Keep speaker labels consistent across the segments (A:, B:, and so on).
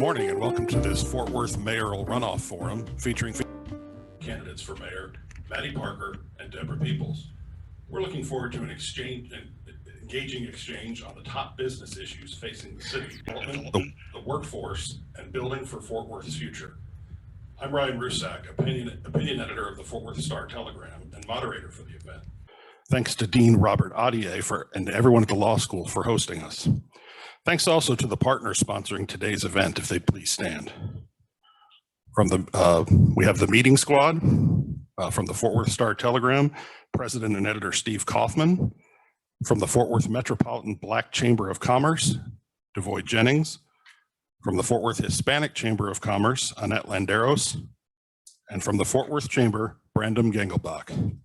A: morning and welcome to this Fort Worth Mayoral Runoff Forum featuring candidates for mayor, Maddie Parker and Deborah Peoples. We're looking forward to an engaging exchange on the top business issues facing the city, development, the workforce, and building for Fort Worth's future. I'm Ryan Rusak, opinion editor of the Fort Worth Star-Telegram and moderator for the event. Thanks to Dean Robert Audier and everyone at the law school for hosting us. Thanks also to the partners sponsoring today's event, if they please stand. We have the meeting squad from the Fort Worth Star-Telegram, President and Editor Steve Kaufman, from the Fort Worth Metropolitan Black Chamber of Commerce, Devoy Jennings, from the Fort Worth Hispanic Chamber of Commerce, Annette Landeros, and from the Fort Worth Chamber, Brandon Gengelbach.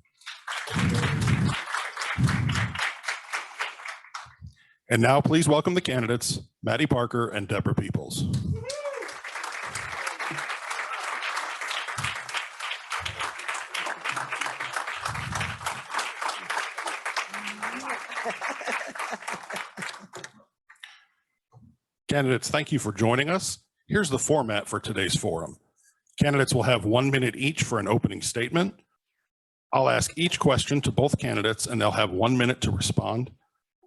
A: And now please welcome the candidates, Maddie Parker and Deborah Peoples. Candidates, thank you for joining us. Here's the format for today's forum. Candidates will have 1 minute each for an opening statement. I'll ask each question to both candidates and they'll have 1 minute to respond.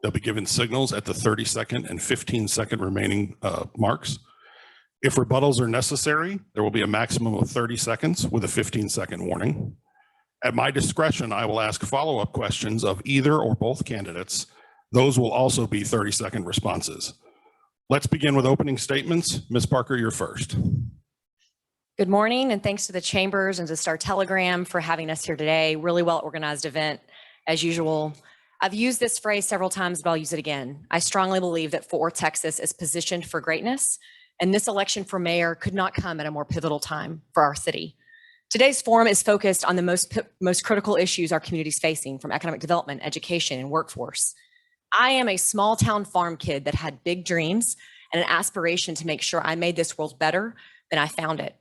A: They'll be given signals at the 30-second and 15-second remaining marks. If rebuttals are necessary, there will be a maximum of 30 seconds with a 15-second warning. At my discretion, I will ask follow-up questions of either or both candidates. Those will also be 30-second responses. Let's begin with opening statements. Ms. Parker, you're first.
B: Good morning, and thanks to the Chambers and to Star-Telegram for having us here today. Really well-organized event, as usual. I've used this phrase several times, but I'll use it again. I strongly believe that Fort Worth, Texas is positioned for greatness, and this election for mayor could not come at a more pivotal time for our city. Today's forum is focused on the most critical issues our community is facing, from economic development, education, and workforce. I am a small town farm kid that had big dreams and an aspiration to make sure I made this world better than I found it.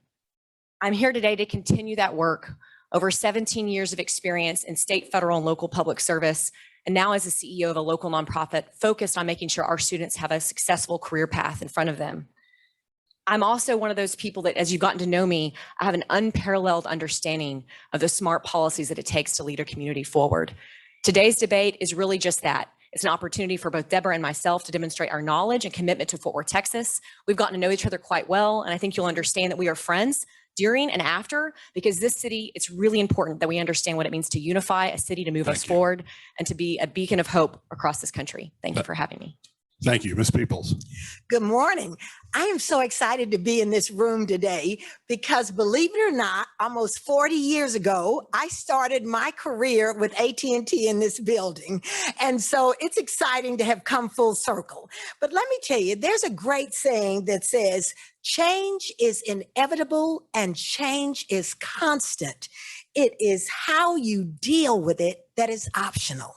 B: I'm here today to continue that work. Over 17 years of experience in state, federal, and local public service, and now as a CEO of a local nonprofit focused on making sure our students have a successful career path in front of them. I'm also one of those people that, as you've gotten to know me, I have an unparalleled understanding of the smart policies that it takes to lead a community forward. Today's debate is really just that. It's an opportunity for both Deborah and myself to demonstrate our knowledge and commitment to Fort Worth, Texas. We've gotten to know each other quite well, and I think you'll understand that we are friends during and after, because this city, it's really important that we understand what it means to unify a city, to move us forward, and to be a beacon of hope across this country. Thank you for having me.
A: Thank you, Ms. Peoples.
C: Good morning. I am so excited to be in this room today because, believe it or not, almost 40 years ago, I started my career with AT&T in this building. And so it's exciting to have come full circle. But let me tell you, there's a great saying that says, change is inevitable and change is constant. It is how you deal with it that is optional.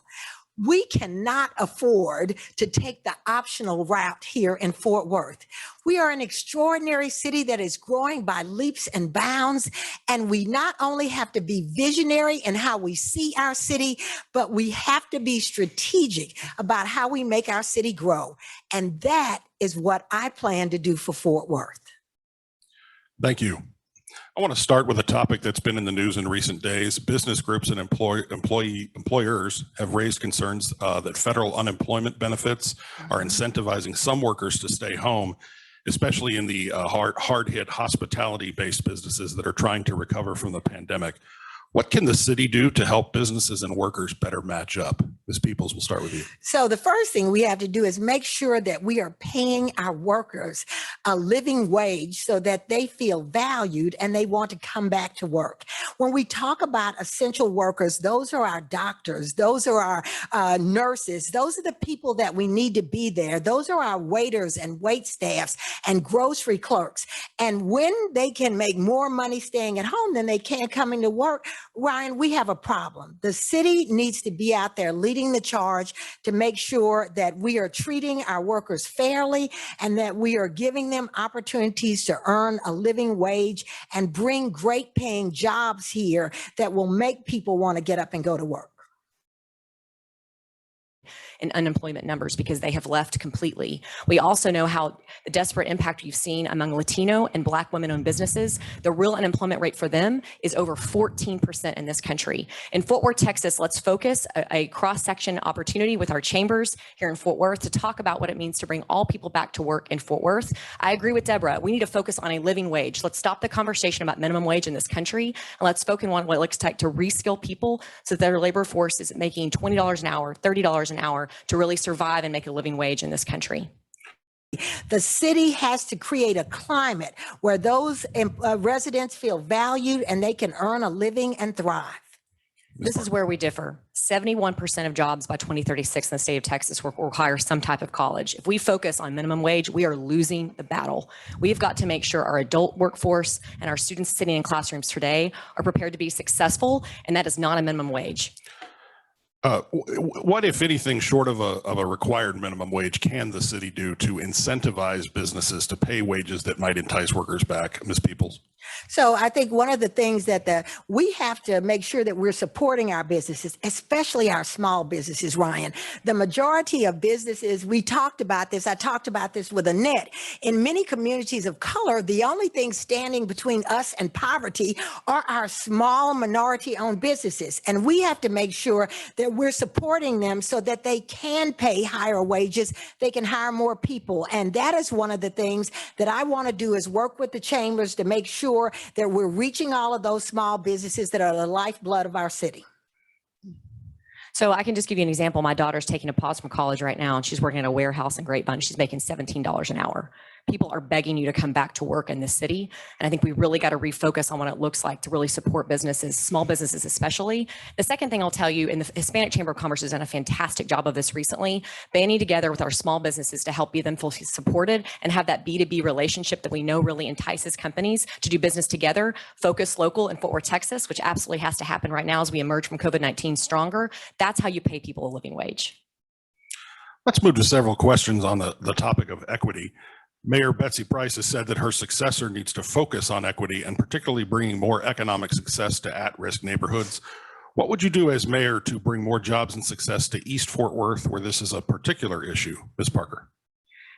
C: We cannot afford to take the optional route here in Fort Worth. We are an extraordinary city that is growing by leaps and bounds, and we not only have to be visionary in how we see our city, but we have to be strategic about how we make our city grow. And that is what I plan to do for Fort Worth.
A: Thank you. I want to start with a topic that's been in the news in recent days. Business groups and employers have raised concerns that federal unemployment benefits are incentivizing some workers to stay home, especially in the hard-hit hospitality-based businesses that are trying to recover from the pandemic. What can the city do to help businesses and workers better match up? Ms. Peoples, we'll start with you.
C: So the first thing we have to do is make sure that we are paying our workers a living wage so that they feel valued and they want to come back to work. When we talk about essential workers, those are our doctors, those are our nurses, those are the people that we need to be there. Those are our waiters and wait staffs and grocery clerks. And when they can make more money staying at home than they can coming to work, Ryan, we have a problem. The city needs to be out there leading the charge to make sure that we are treating our workers fairly and that we are giving them opportunities to earn a living wage and bring great paying jobs here that will make people want to get up and go to work.
B: in unemployment numbers because they have left completely. We also know how the desperate impact you've seen among Latino and Black women-owned businesses. The real unemployment rate for them is over 14% in this country. In Fort Worth, Texas, let's focus a cross-section opportunity with our chambers here in Fort Worth to talk about what it means to bring all people back to work in Fort Worth. I agree with Deborah. We need to focus on a living wage. Let's stop the conversation about minimum wage in this country, and let's focus on what it looks like to reskill people so that their labor force is making $20 an hour, $30 an hour to really survive and make a living wage in this country.
C: The city has to create a climate where those residents feel valued and they can earn a living and thrive.
B: This is where we differ. 71% of jobs by 2036 in the state of Texas will require some type of college. If we focus on minimum wage, we are losing the battle. We've got to make sure our adult workforce and our students sitting in classrooms today are prepared to be successful, and that is not a minimum wage.
A: What, if anything, short of a required minimum wage, can the city do to incentivize businesses to pay wages that might entice workers back, Ms. Peoples?
C: So I think one of the things that we have to make sure that we're supporting our businesses, especially our small businesses, Ryan. The majority of businesses, we talked about this, I talked about this with Annette. In many communities of color, the only thing standing between us and poverty are our small minority-owned businesses. And we have to make sure that we're supporting them so that they can pay higher wages, they can hire more people. And that is one of the things that I want to do, is work with the chambers to make sure that we're reaching all of those small businesses that are the lifeblood of our city.
B: So I can just give you an example. My daughter's taking a pause from college right now, and she's working at a warehouse in Grapevine. She's making $17 an hour. People are begging you to come back to work in this city. And I think we really got to refocus on what it looks like to really support businesses, small businesses especially. The second thing I'll tell you, and the Hispanic Chamber of Commerce has done a fantastic job of this recently, banding together with our small businesses to help them feel supported and have that B2B relationship that we know really entices companies to do business together. Focus local in Fort Worth, Texas, which absolutely has to happen right now as we emerge from COVID-19 stronger. That's how you pay people a living wage.
A: Let's move to several questions on the topic of equity. Mayor Betsy Price has said that her successor needs to focus on equity and particularly bringing more economic success to at-risk neighborhoods. What would you do as mayor to bring more jobs and success to East Fort Worth, where this is a particular issue? Ms. Parker.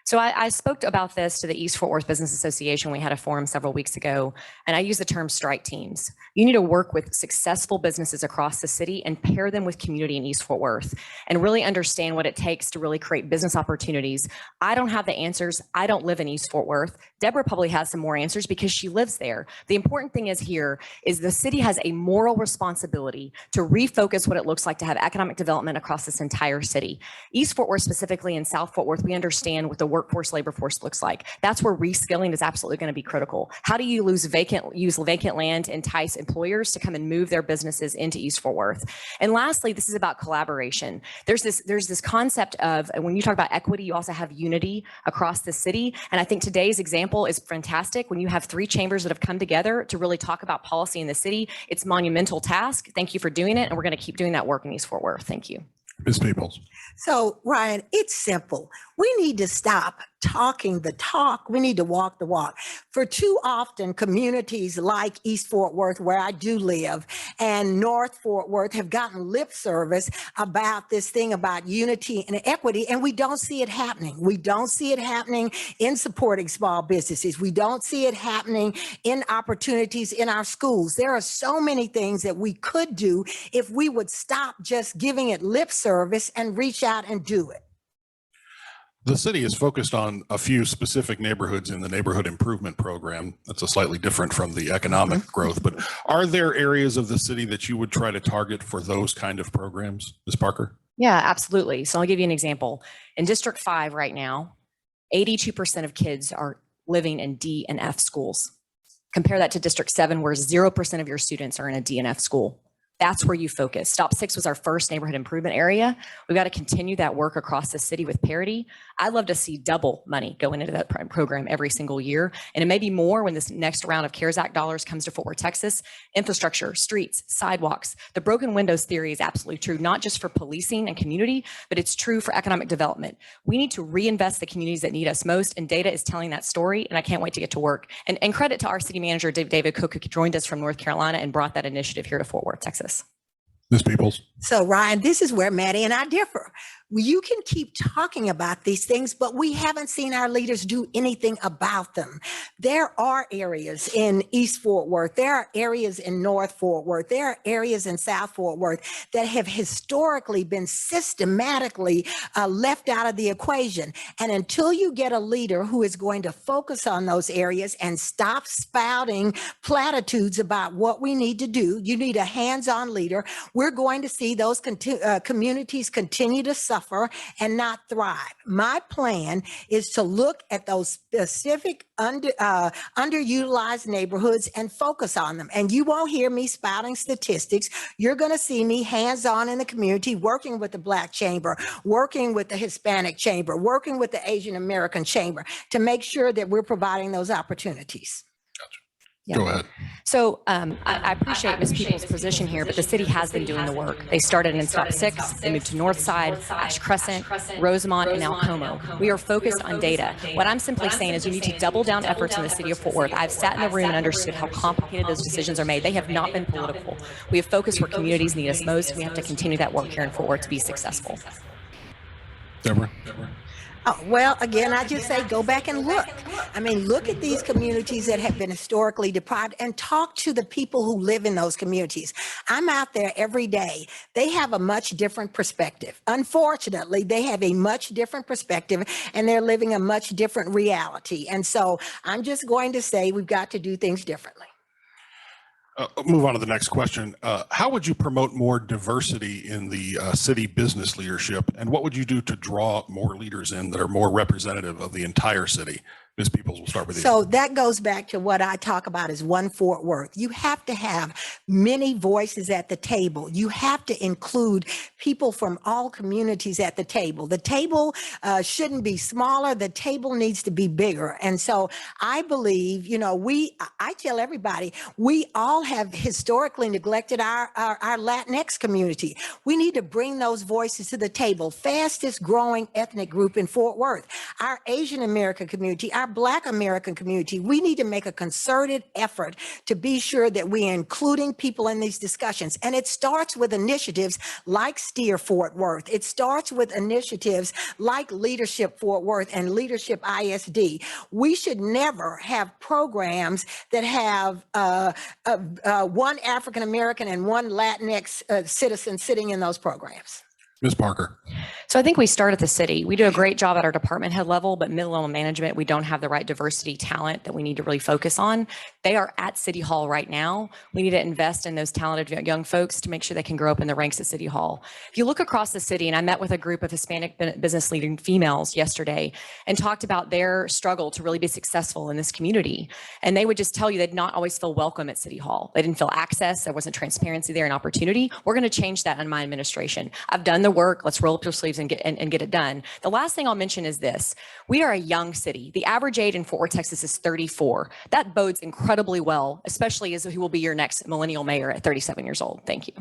B: So I spoke about this to the East Fort Worth Business Association. We had a forum several weeks ago, and I use the term strike teams. You need to work with successful businesses across the city and pair them with community in East Fort Worth and really understand what it takes to really create business opportunities. I don't have the answers. I don't live in East Fort Worth. Deborah probably has some more answers because she lives there. The important thing is the city has a moral responsibility to refocus what it looks like to have economic development across this entire city. East Fort Worth specifically, in South Fort Worth, we understand what the workforce, labor force looks like. That's where reskilling is absolutely going to be critical. How do you use vacant land to entice employers to come and move their businesses into East Fort Worth? And lastly, this is about collaboration. There's this concept of, when you talk about equity, you also have unity across the city. And I think today's example is fantastic. When you have three chambers that have come together to really talk about policy in the city, it's a monumental task. Thank you for doing it. And we're going to keep doing that work in East Fort Worth. Thank you.
A: Ms. Peoples.
C: So, Ryan, it's simple. We need to stop talking the talk. We need to walk the walk. For too often, communities like East Fort Worth, where I do live, and North Fort Worth have gotten lip service about this thing about unity and equity, and we don't see it happening. We don't see it happening in supporting small businesses. We don't see it happening in opportunities in our schools. There are so many things that we could do if we would stop just giving it lip service and reach out and do it.
A: The city is focused on a few specific neighborhoods in the neighborhood improvement program. That's a slightly different from the economic growth, but are there areas of the city that you would try to target for those kind of programs, Ms. Parker?
B: Yeah, absolutely. So I'll give you an example. In District 5 right now, 82% of kids are living in D and F schools. Compare that to District 7, where 0% of your students are in a D and F school. That's where you focus. Stop 6 was our first neighborhood improvement area. We've got to continue that work across the city with parity. I'd love to see double money going into that program every single year. And it may be more when this next round of CARES Act dollars comes to Fort Worth, Texas. Infrastructure, streets, sidewalks. The broken windows theory is absolutely true, not just for policing and community, but it's true for economic development. We need to reinvest the communities that need us most, and data is telling that story, and I can't wait to get to work. And credit to our city manager, David Cook, who joined us from North Carolina and brought that initiative here to Fort Worth, Texas.
A: Ms. Peoples.
C: So, Ryan, this is where Maddie and I differ. You can keep talking about these things, but we haven't seen our leaders do anything about them. There are areas in East Fort Worth, there are areas in North Fort Worth, there are areas in South Fort Worth that have historically been systematically left out of the equation. And until you get a leader who is going to focus on those areas and stop spouting platitudes about what we need to do, you need a hands-on leader. We're going to see those communities continue to suffer and not thrive. My plan is to look at those specific underutilized neighborhoods and focus on them. And you won't hear me spouting statistics. You're going to see me hands-on in the community, working with the Black Chamber, working with the Hispanic Chamber, working with the Asian American Chamber to make sure that we're providing those opportunities.
B: Yeah.
A: Go ahead.
B: So I appreciate Ms. Peoples' position here, but the city has been doing the work. They started in Stop 6, they moved to Northside, Ash Crescent, Rosemont, and now Como. We are focused on data. What I'm simply saying is we need to double down efforts in the city of Fort Worth. I've sat in the room and understood how complicated those decisions are made. They have not been political. We have focused where communities need us most. We have to continue that work here in Fort Worth to be successful.
A: Deborah.
C: Oh, well, again, I just say go back and look. I mean, look at these communities that have been historically deprived and talk to the people who live in those communities. I'm out there every day. They have a much different perspective. Unfortunately, they have a much different perspective and they're living a much different reality. And so I'm just going to say we've got to do things differently.
A: Move on to the next question. How would you promote more diversity in the city business leadership? And what would you do to draw more leaders in that are more representative of the entire city? Ms. Peoples, we'll start with you.
C: So that goes back to what I talk about as one Fort Worth. You have to have many voices at the table. You have to include people from all communities at the table. The table shouldn't be smaller. The table needs to be bigger. And so I believe, you know, I tell everybody, we all have historically neglected our Latinx community. We need to bring those voices to the table. Fastest growing ethnic group in Fort Worth, our Asian American community, our Black American community. We need to make a concerted effort to be sure that we are including people in these discussions. And it starts with initiatives like Steer Fort Worth. It starts with initiatives like Leadership Fort Worth and Leadership ISD. We should never have programs that have one African American and one Latinx citizen sitting in those programs.
A: Ms. Parker.
B: So I think we start at the city. We do a great job at our department head level, but middle-level management, we don't have the right diversity talent that we need to really focus on. They are at City Hall right now. We need to invest in those talented young folks to make sure they can grow up in the ranks at City Hall. If you look across the city, and I met with a group of Hispanic business leading females yesterday and talked about their struggle to really be successful in this community. And they would just tell you they'd not always feel welcome at City Hall. They didn't feel access. There wasn't transparency there and opportunity. We're going to change that in my administration. I've done the work. Let's roll up your sleeves and get it done. The last thing I'll mention is this. We are a young city. The average age in Fort Worth, Texas is 34. That bodes incredibly well, especially as who will be your next millennial mayor at 37 years old. Thank you.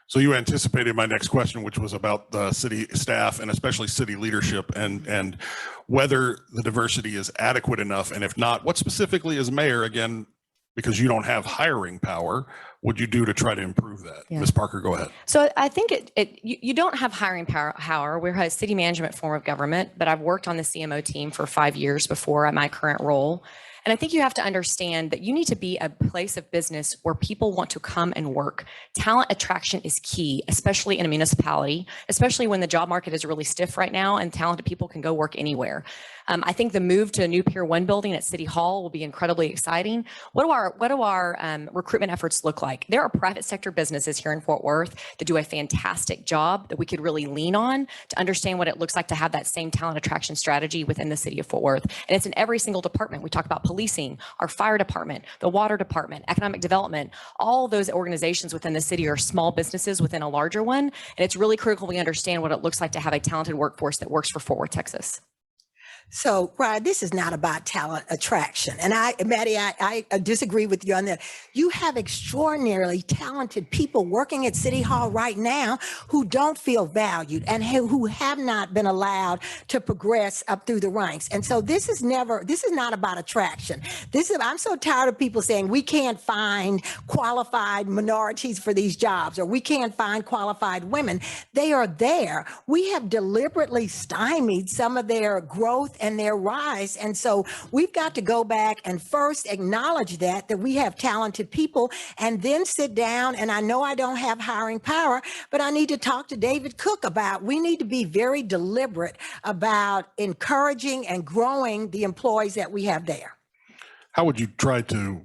A: So you anticipated my next question, which was about the city staff and especially city leadership and whether the diversity is adequate enough. And if not, what specifically as mayor, again, because you don't have hiring power, would you do to try to improve that?
B: Yeah.
A: Ms. Parker, go ahead.
B: So I think you don't have hiring power. We're a city management form of government, but I've worked on the CMO team for 5 years before at my current role. And I think you have to understand that you need to be a place of business where people want to come and work. Talent attraction is key, especially in a municipality, especially when the job market is really stiff right now and talented people can go work anywhere. I think the move to a new Pier 1 building at City Hall will be incredibly exciting. What do our recruitment efforts look like? There are private sector businesses here in Fort Worth that do a fantastic job that we could really lean on to understand what it looks like to have that same talent attraction strategy within the city of Fort Worth. And it's in every single department. We talk about policing, our fire department, the water department, economic development. All those organizations within the city are small businesses within a larger one. And it's really critical we understand what it looks like to have a talented workforce that works for Fort Worth, Texas.
C: So, Ryan, this is not about talent attraction. And Maddie, I disagree with you on that. You have extraordinarily talented people working at City Hall right now who don't feel valued and who have not been allowed to progress up through the ranks. And so this is not about attraction. I'm so tired of people saying we can't find qualified minorities for these jobs, or we can't find qualified women. They are there. We have deliberately stymied some of their growth and their rise. And so we've got to go back and first acknowledge that we have talented people, and then sit down. And I know I don't have hiring power, but I need to talk to David Cook about, we need to be very deliberate about encouraging and growing the employees that we have there.
A: How would you try to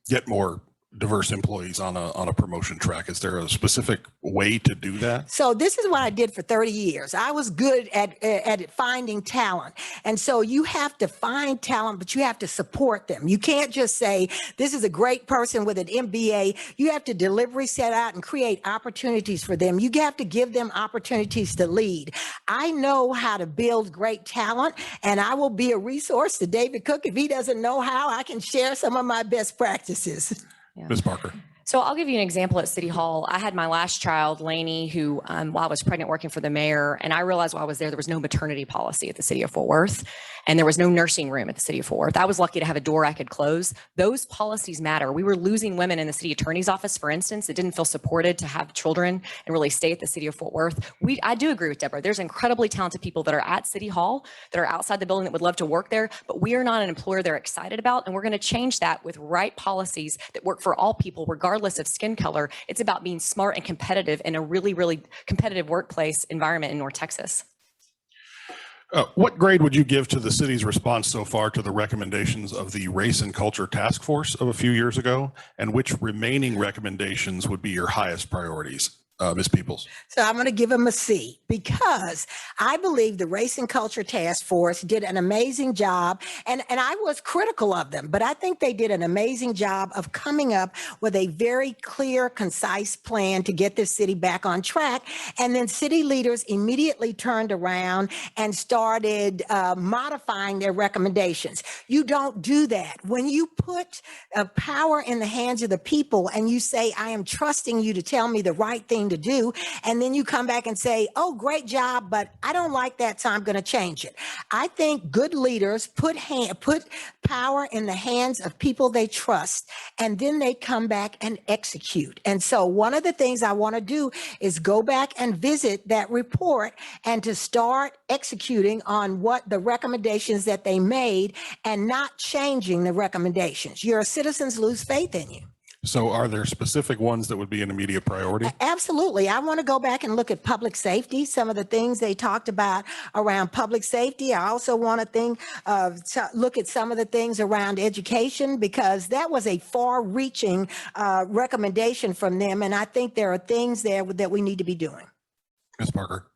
A: get more diverse employees on a promotion track? Is there a specific way to do that?
C: So this is what I did for 30 years. I was good at finding talent. And so you have to find talent, but you have to support them. You can't just say, this is a great person with an MBA. You have to deliberately set out and create opportunities for them. You have to give them opportunities to lead. I know how to build great talent, and I will be a resource to David Cook. If he doesn't know how, I can share some of my best practices.
B: Yeah.
A: Ms. Parker.
B: So I'll give you an example at City Hall. I had my last child, Lainey, who while I was pregnant working for the mayor, and I realized while I was there was no maternity policy at the city of Fort Worth, and there was no nursing room at the city of Fort Worth. I was lucky to have a door I could close. Those policies matter. We were losing women in the city attorney's office, for instance, that didn't feel supported to have children and really stay at the city of Fort Worth. I do agree with Deborah. There's incredibly talented people that are at City Hall, that are outside the building, that would love to work there, but we are not an employer they're excited about, and we're going to change that with right policies that work for all people, regardless of skin color. It's about being smart and competitive in a really, really competitive workplace environment in North Texas.
A: What grade would you give to the city's response so far to the recommendations of the Race and Culture Task Force of a few years ago? And which remaining recommendations would be your highest priorities? Ms. Peoples.
C: So I'm going to give him a C, because I believe the Race and Culture Task Force did an amazing job. And I was critical of them, but I think they did an amazing job of coming up with a very clear, concise plan to get this city back on track. And then city leaders immediately turned around and started modifying their recommendations. You don't do that. When you put power in the hands of the people and you say, I am trusting you to tell me the right thing to do, and then you come back and say, oh, great job, but I don't like that, so I'm going to change it. I think good leaders put power in the hands of people they trust, and then they come back and execute. And so one of the things I want to do is go back and visit that report and to start executing on what the recommendations that they made, and not changing the recommendations. Your citizens lose faith in you.
A: So are there specific ones that would be an immediate priority?
C: Absolutely. I want to go back and look at public safety, some of the things they talked about around public safety. I also want to look at some of the things around education, because that was a far-reaching recommendation from them. And I think there are things there that we need to be doing.
A: Ms. Parker.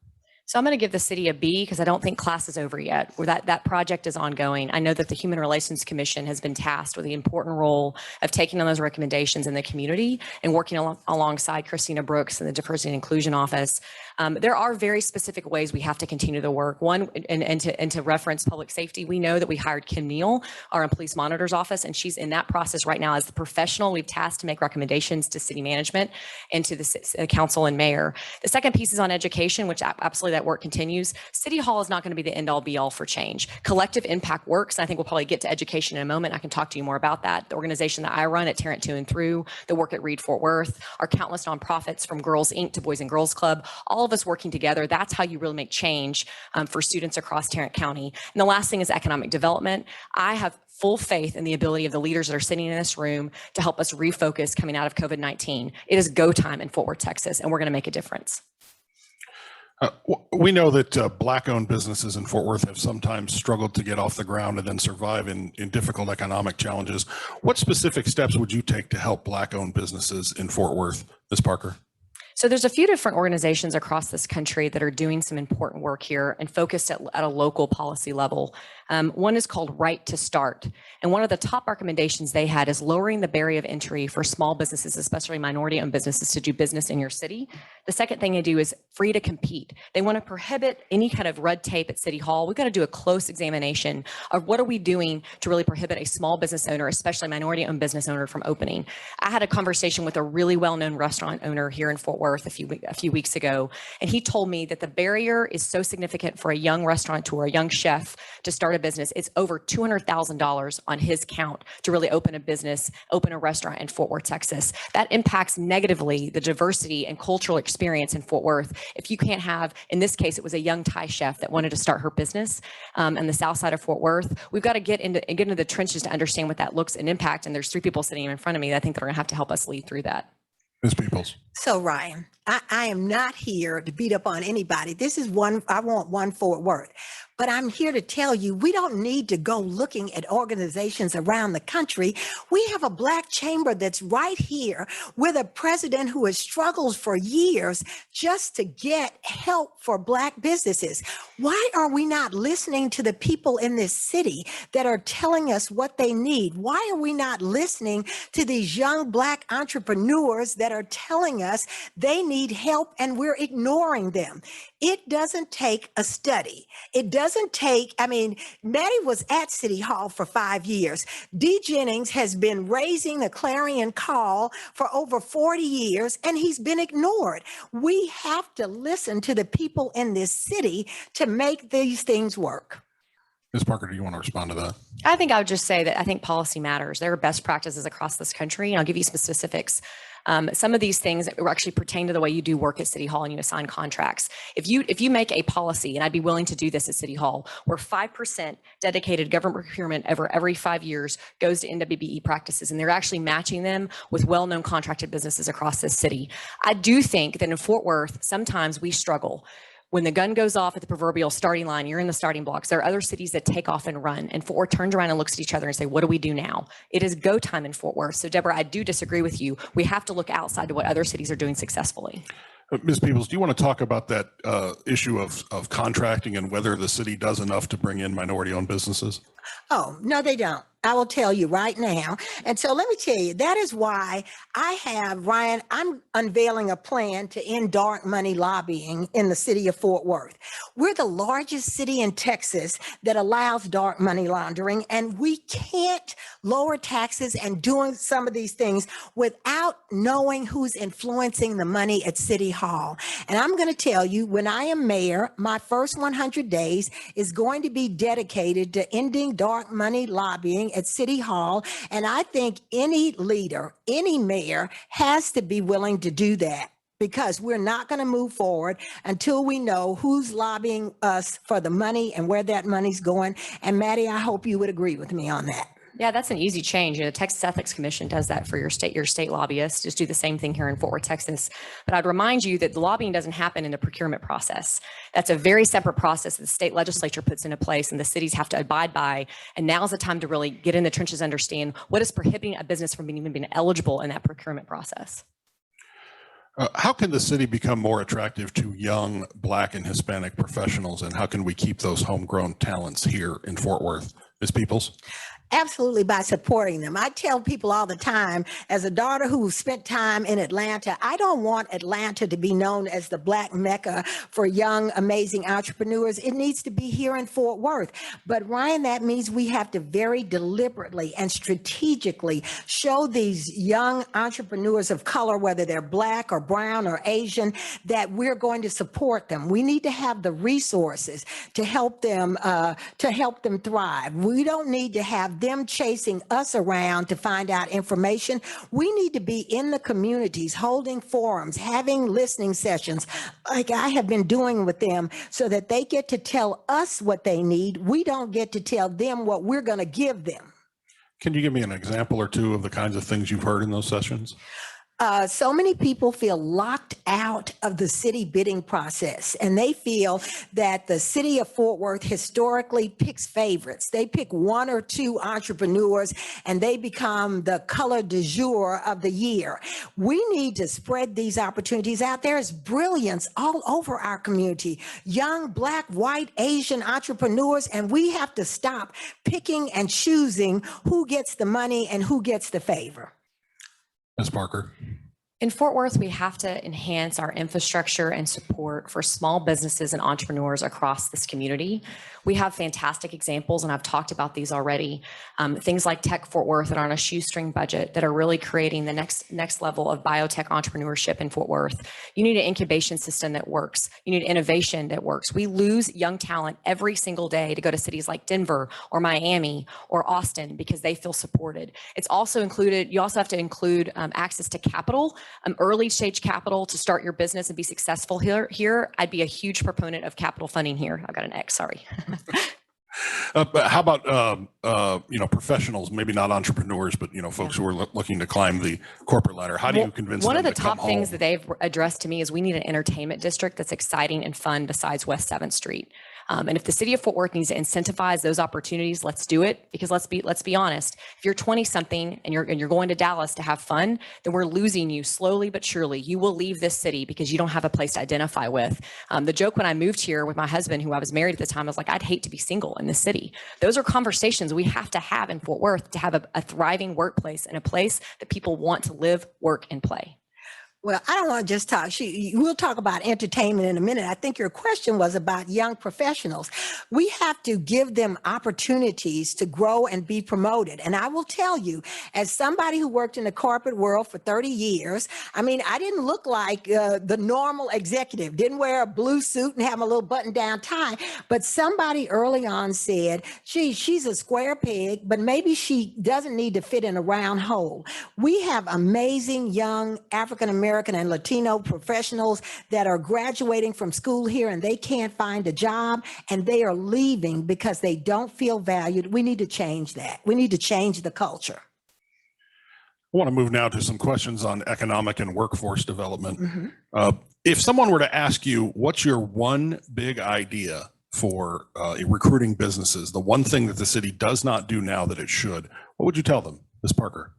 B: So I'm going to give the city a B, because I don't think class is over yet. That project is ongoing. I know that the Human Relations Commission has been tasked with the important role of taking on those recommendations in the community and working alongside Christina Brooks and the Diversity and Inclusion Office. There are very specific ways we have to continue the work. One, and to reference public safety, we know that we hired Kim Neal, our police monitor's office, and she's in that process right now as the professional we've tasked to make recommendations to city management and to the council and mayor. The second piece is on education, which absolutely that work continues. City Hall is not going to be the end all be all for change. Collective impact works. And I think we'll probably get to education in a moment. I can talk to you more about that. The organization that I run at Tarrant 2 and Through, the work at Read Fort Worth, our countless nonprofits from Girls Inc. to Boys and Girls Club, all of us working together. That's how you really make change for students across Tarrant County. And the last thing is economic development. I have full faith in the ability of the leaders that are sitting in this room to help us refocus coming out of COVID-19. It is go time in Fort Worth, Texas, and we're going to make a difference.
A: We know that Black-owned businesses in Fort Worth have sometimes struggled to get off the ground and then survive in difficult economic challenges. What specific steps would you take to help Black-owned businesses in Fort Worth? Ms. Parker.
B: So there's a few different organizations across this country that are doing some important work here and focused at a local policy level. One is called Right to Start. And one of the top recommendations they had is lowering the barrier of entry for small businesses, especially minority-owned businesses, to do business in your city. The second thing they do is free to compete. They want to prohibit any kind of red tape at City Hall. We've got to do a close examination of what are we doing to really prohibit a small business owner, especially minority-owned business owner, from opening. I had a conversation with a really well-known restaurant owner here in Fort Worth a few weeks ago, and he told me that the barrier is so significant for a young restaurateur, a young chef, to start a business. It's over $200,000 on his count to really open a business, open a restaurant in Fort Worth, Texas. That impacts negatively the diversity and cultural experience in Fort Worth. If you can't have, in this case, it was a young Thai chef that wanted to start her business on the south side of Fort Worth. We've got to get into the trenches to understand what that looks and impact. And there's three people sitting in front of me that I think that are going to have to help us lead through that.
A: Ms. Peoples.
C: So Ryan, I am not here to beat up on anybody. This is I want one Fort Worth. But I'm here to tell you, we don't need to go looking at organizations around the country. We have a Black chamber that's right here with a president who has struggled for years just to get help for Black businesses. Why are we not listening to the people in this city that are telling us what they need? Why are we not listening to these young Black entrepreneurs that are telling us they need help and we're ignoring them? It doesn't take a study. It doesn't take, Maddie was at City Hall for 5 years. D. Jennings has been raising the clarion call for over 40 years, and he's been ignored. We have to listen to the people in this city to make these things work.
A: Ms. Parker, do you want to respond to that?
B: I think I would just say that I think policy matters. There are best practices across this country, and I'll give you some specifics. Some of these things actually pertain to the way you do work at City Hall and you assign contracts. If you make a policy, and I'd be willing to do this at City Hall, where 5% dedicated government procurement over every 5 years goes to NWBE practices, and they're actually matching them with well-known contracted businesses across this city. I do think that in Fort Worth, sometimes we struggle. When the gun goes off at the proverbial starting line, you're in the starting blocks. There are other cities that take off and run, and Fort Worth turns around and looks at each other and say, what do we do now? It is go time in Fort Worth. So Deborah, I do disagree with you. We have to look outside to what other cities are doing successfully.
A: Ms. Peoples, do you want to talk about that issue of contracting and whether the city does enough to bring in minority-owned businesses?
C: Oh, no, they don't. I will tell you right now. And so let me tell you, that is why Ryan, I'm unveiling a plan to end dark money lobbying in the city of Fort Worth. We're the largest city in Texas that allows dark money laundering, and we can't lower taxes and doing some of these things without knowing who's influencing the money at City Hall. And I'm going to tell you, when I am mayor, my first 100 days is going to be dedicated to ending dark money lobbying at City Hall. And I think any leader, any mayor has to be willing to do that, because we're not going to move forward until we know who's lobbying us for the money and where that money's going. And Maddie, I hope you would agree with me on that.
B: Yeah, that's an easy change. The Texas Ethics Commission does that for your state lobbyists. Just do the same thing here in Fort Worth, Texas. But I'd remind you that the lobbying doesn't happen in the procurement process. That's a very separate process that the state legislature puts into place and the cities have to abide by. And now's the time to really get in the trenches, understand what is prohibiting a business from even being eligible in that procurement process.
A: How can the city become more attractive to young Black and Hispanic professionals, and how can we keep those homegrown talents here in Fort Worth? Ms. Peoples?
C: Absolutely, by supporting them. I tell people all the time, as a daughter who spent time in Atlanta, I don't want Atlanta to be known as the Black Mecca for young, amazing entrepreneurs. It needs to be here in Fort Worth. But Ryan, that means we have to very deliberately and strategically show these young entrepreneurs of color, whether they're Black or brown or Asian, that we're going to support them. We need to have the resources to help them thrive. We don't need to have them chasing us around to find out information. We need to be in the communities, holding forums, having listening sessions like I have been doing with them, so that they get to tell us what they need. We don't get to tell them what we're going to give them.
A: Can you give me an example or two of the kinds of things you've heard in those sessions?
C: So many people feel locked out of the city bidding process, and they feel that the city of Fort Worth historically picks favorites. They pick one or two entrepreneurs and they become the color du jour of the year. We need to spread these opportunities out. There is brilliance all over our community, young Black, white, Asian entrepreneurs, and we have to stop picking and choosing who gets the money and who gets the favor.
A: Ms. Parker?
B: In Fort Worth, we have to enhance our infrastructure and support for small businesses and entrepreneurs across this community. We have fantastic examples, and I've talked about these already. Things like Tech Fort Worth that are on a shoestring budget that are really creating the next level of biotech entrepreneurship in Fort Worth. You need an incubation system that works. You need innovation that works. We lose young talent every single day to go to cities like Denver or Miami or Austin because they feel supported. It's also included, you also have to include access to capital. Early stage capital to start your business and be successful here. I'd be a huge proponent of capital funding here. I've got an X, sorry.
A: But how about professionals, maybe not entrepreneurs, but folks who are looking to climb the corporate ladder? How do you convince
B: one
A: them
B: of the
A: to come
B: top things
A: home?
B: that they've addressed to me is we need an entertainment district that's exciting and fun besides West 7th Street. And if the city of Fort Worth needs to incentivize those opportunities, let's do it. Because let's be honest, if you're 20 something and you're going to Dallas to have fun, then we're losing you slowly but surely. You will leave this city because you don't have a place to identify with. The joke when I moved here with my husband, who I was married at the time, I was like, I'd hate to be single in this city. Those are conversations we have to have in Fort Worth to have a thriving workplace and a place that people want to live, work, and play.
C: Well, I don't want to just talk. We'll talk about entertainment in a minute. I think your question was about young professionals. We have to give them opportunities to grow and be promoted. And I will tell you, as somebody who worked in the corporate world for 30 years, I mean, I didn't look like the normal executive, didn't wear a blue suit and have a little button down tie. But somebody early on said, gee, she's a square peg, but maybe she doesn't need to fit in a round hole. We have amazing young African-American and Latino professionals that are graduating from school here and they can't find a job and they are leaving because they don't feel valued. We need to change that. We need to change the culture.
A: I want to move now to some questions on economic and workforce development. If someone were to ask you, what's your one big idea for recruiting businesses, the one thing that the city does not do now that it should, what would you tell them, Ms. Parker?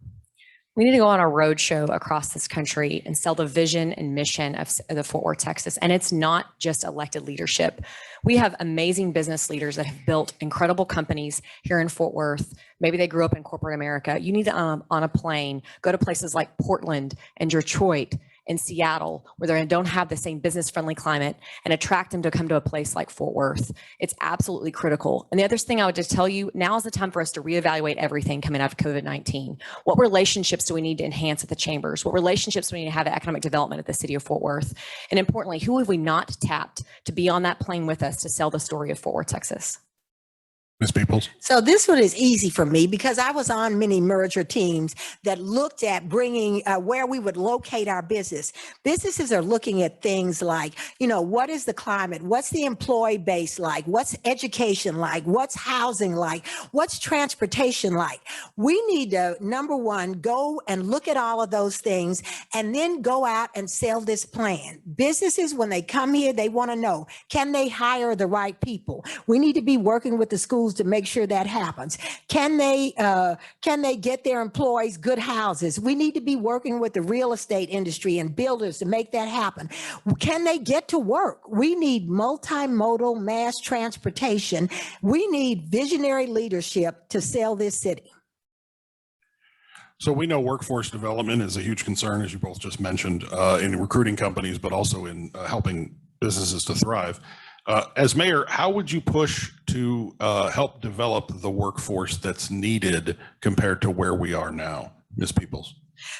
B: We need to go on a road show across this country and sell the vision and mission of the Fort Worth, Texas. And it's not just elected leadership. We have amazing business leaders that have built incredible companies here in Fort Worth. Maybe they grew up in corporate America. You need to, on a plane, go to places like Portland and Detroit and Seattle, where they don't have the same business-friendly climate, and attract them to come to a place like Fort Worth. It's absolutely critical. And the other thing I would just tell you, now is the time for us to reevaluate everything coming out of COVID-19. What relationships do we need to enhance at the chambers? What relationships do we need to have at economic development at the city of Fort Worth? And importantly, who have we not tapped to be on that plane with us to sell the story of Fort Worth, Texas?
A: Ms. Peoples?
C: So this one is easy for me because I was on many merger teams that looked at bringing where we would locate our business. Businesses are looking at things like, what is the climate? What's the employee base like? What's education like? What's housing like? What's transportation like? We need to, number one, go and look at all of those things and then go out and sell this plan. Businesses, when they come here, they want to know, can they hire the right people? We need to be working with the schools to make sure that happens. Can they get their employees good houses? We need to be working with the real estate industry and builders to make that happen. Can they get to work? We need multimodal mass transportation. We need visionary leadership to sell this city.
A: So we know workforce development is a huge concern, as you both just mentioned, in recruiting companies, but also in helping businesses to thrive. As mayor, how would you push to help develop the workforce that's needed compared to where we are now, Ms. Peoples?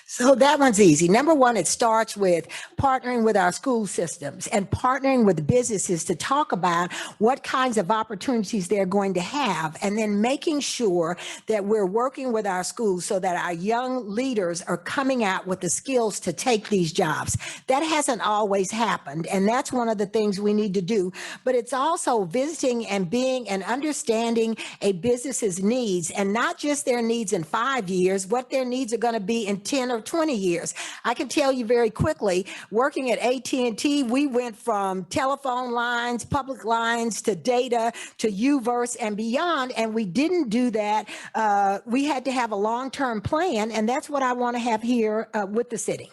C: So that one's easy. Number one, it starts with partnering with our school systems and partnering with businesses to talk about what kinds of opportunities they're going to have, and then making sure that we're working with our schools so that our young leaders are coming out with the skills to take these jobs. That hasn't always happened, and that's one of the things we need to do. But it's also visiting and being and understanding a business's needs, and not just their needs in 5 years, what their needs are going to be in 10 or 20 years. I can tell you very quickly, working at AT&T, we went from telephone lines, public lines, to data, to UVerse and beyond, and we didn't do that. We had to have a long-term plan, and that's what I want to have here with the city.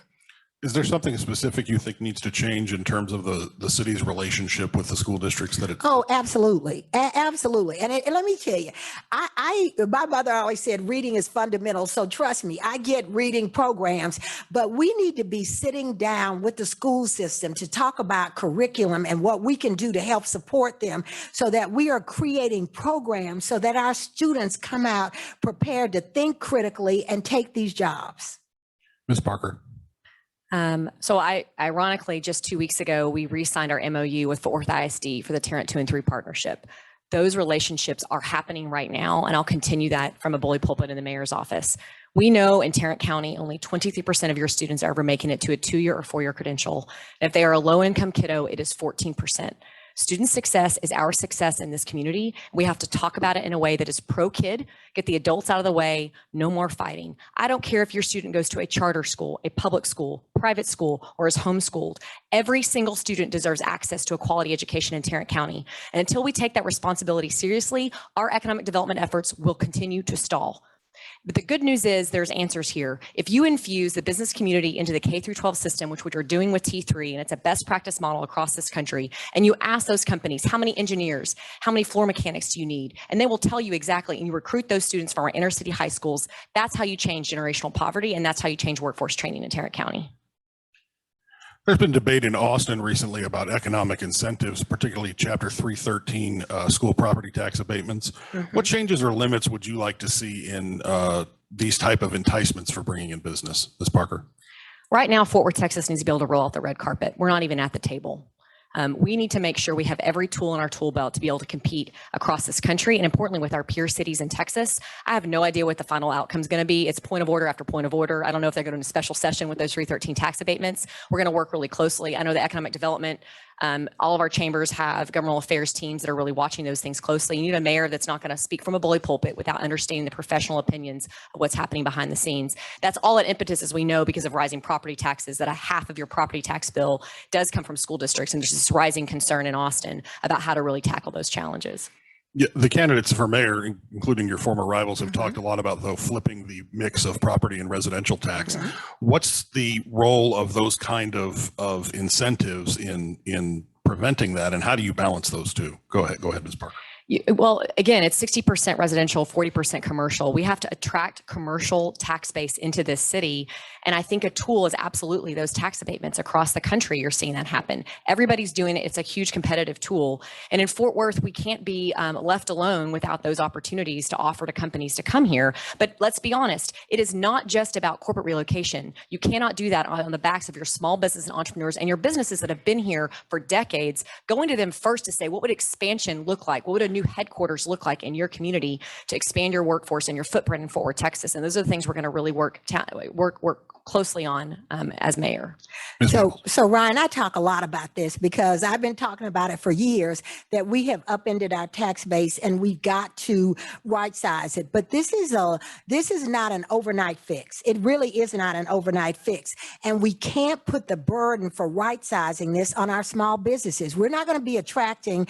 A: Is there something specific you think needs to change in terms of the city's relationship with the school districts that it?
C: Oh, absolutely. Absolutely. And let me tell you, my mother always said reading is fundamental. So trust me, I get reading programs, but we need to be sitting down with the school system to talk about curriculum and what we can do to help support them so that we are creating programs so that our students come out prepared to think critically and take these jobs.
A: Ms. Parker.
B: So ironically, just 2 weeks ago, we re-signed our MOU with Fort Worth ISD for the Tarrant 2 and 3 partnership. Those relationships are happening right now, and I'll continue that from a bully pulpit in the mayor's office. We know in Tarrant County, only 23% of your students are ever making it to a 2-year or 4-year credential. And if they are a low-income kiddo, it is 14%. Student success is our success in this community. We have to talk about it in a way that is pro-kid, get the adults out of the way, no more fighting. I don't care if your student goes to a charter school, a public school, private school, or is homeschooled. Every single student deserves access to a quality education in Tarrant County. And until we take that responsibility seriously, our economic development efforts will continue to stall. But the good news is there's answers here. If you infuse the business community into the K-12 system, which we're doing with T3, and it's a best practice model across this country, and you ask those companies, how many engineers, how many floor mechanics do you need? And they will tell you exactly, and you recruit those students from our inner city high schools. That's how you change generational poverty, and that's how you change workforce training in Tarrant County.
A: There's been debate in Austin recently about economic incentives, particularly Chapter 313 school property tax abatements. What changes or limits would you like to see in these type of enticements for bringing in business? Ms. Parker.
B: Right now, Fort Worth, Texas needs to be able to roll out the red carpet. We're not even at the table. We need to make sure we have every tool in our tool belt to be able to compete across this country, and importantly with our peer cities in Texas. I have no idea what the final outcome is going to be. It's point of order after point of order. I don't know if they're going to do a special session with those 313 tax abatements. We're going to work really closely. I know the economic development, all of our chambers have governmental affairs teams that are really watching those things closely. You need a mayor that's not going to speak from a bully pulpit without understanding the professional opinions of what's happening behind the scenes. That's all at impetus, as we know, because of rising property taxes, that a half of your property tax bill does come from school districts. And there's this rising concern in Austin about how to really tackle those challenges.
A: Yeah, the candidates for mayor, including your former rivals, have talked a lot about flipping the mix of property and residential tax. What's the role of those kind of incentives in preventing that, and how do you balance those two? Go ahead, Ms. Parker.
B: Well, again, it's 60% residential, 40% commercial. We have to attract commercial tax base into this city. And I think a tool is absolutely those tax abatements across the country. You're seeing that happen. Everybody's doing it. It's a huge competitive tool. And in Fort Worth, we can't be left alone without those opportunities to offer to companies to come here. But let's be honest, it is not just about corporate relocation. You cannot do that on the backs of your small business and entrepreneurs and your businesses that have been here for decades. Going to them first to say, what would expansion look like? What would a new headquarters look like in your community to expand your workforce and your footprint in Fort Worth, Texas? And those are the things we're going to really work closely on as mayor.
C: So Ryan, I talk a lot about this because I've been talking about it for years, that we have upended our tax base and we've got to right size it. But this is not an overnight fix. It really is not an overnight fix. And we can't put the burden for right sizing this on our small businesses. We're not going to be attracting